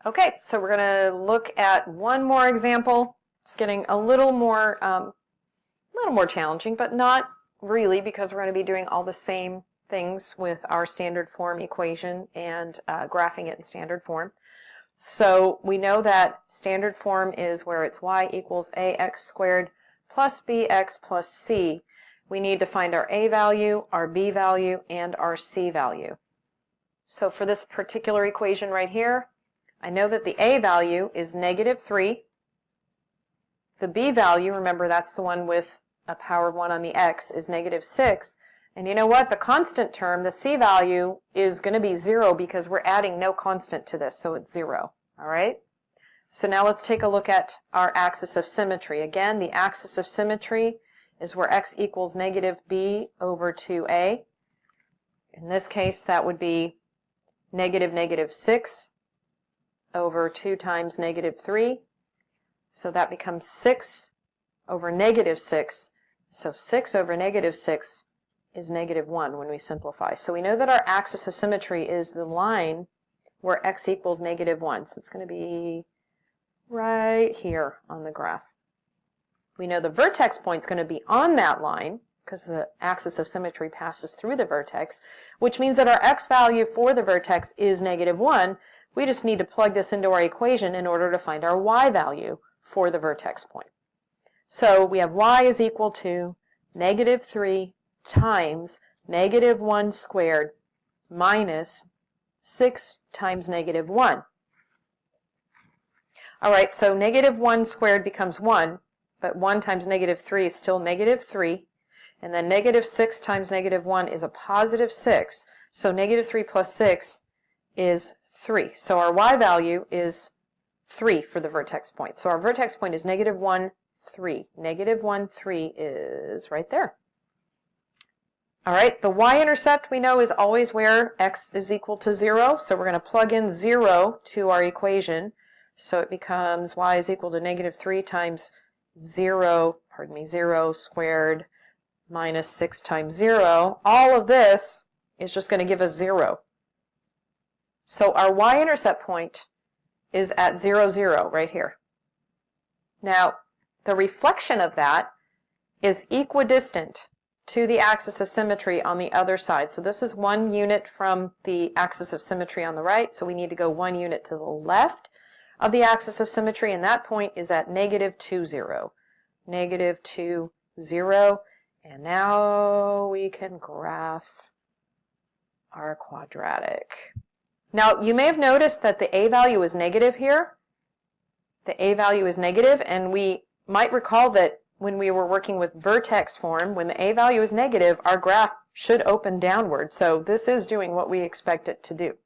Okay, so we're going to look at one more example. It's getting a little more challenging, but not really, because we're going to be doing all the same things with our standard form equation and graphing it in standard form. So we know that standard form is where it's y equals ax squared plus bx plus c. We need to find our a value, our b value, and our c value. So for this particular equation right here, I know that the a value is -3. The b value, remember that's the one with a power of 1 on the x, is -6. And you know what? The constant term, the c value, is going to be 0 because we're adding no constant to this, so it's 0. All right? So now let's take a look at our axis of symmetry. Again, the axis of symmetry is where x equals -b over 2a. In this case, that would be -6 over 2 times -3. So that becomes 6 over -6. So 6 over -6 is -1 when we simplify. So we know that our axis of symmetry is the line where x equals -1. So it's going to be right here on the graph. We know the vertex point is going to be on that line because the axis of symmetry passes through the vertex, which means that our x value for the vertex is -1. We just need to plug this into our equation in order to find our y value for the vertex point. So we have y is equal to -3 times -1 squared minus 6 times -1. All right, so -1 squared becomes 1, but 1 times -3 is still -3. And then -6 times -1 is a +6. So -3 plus 6 is 3. So our y value is 3 for the vertex point. So our vertex point is -1, 3. -1, 3 is right there. All right, the y-intercept we know is always where x is equal to 0. So we're going to plug in 0 to our equation. So it becomes y is equal to -3 times 0 squared minus 6 times 0. All of this is just going to give us 0. So our y-intercept point is at 0, 0 right here. Now, the reflection of that is equidistant to the axis of symmetry on the other side. So this is 1 unit from the axis of symmetry on the right, so we need to go 1 unit to the left of the axis of symmetry, and that point is at -2, 0. -2, 0. And now we can graph our quadratic. Now, you may have noticed that the a value is negative here. The a value is negative, and we might recall that when we were working with vertex form, when the a value is negative, our graph should open downward. So this is doing what we expect it to do.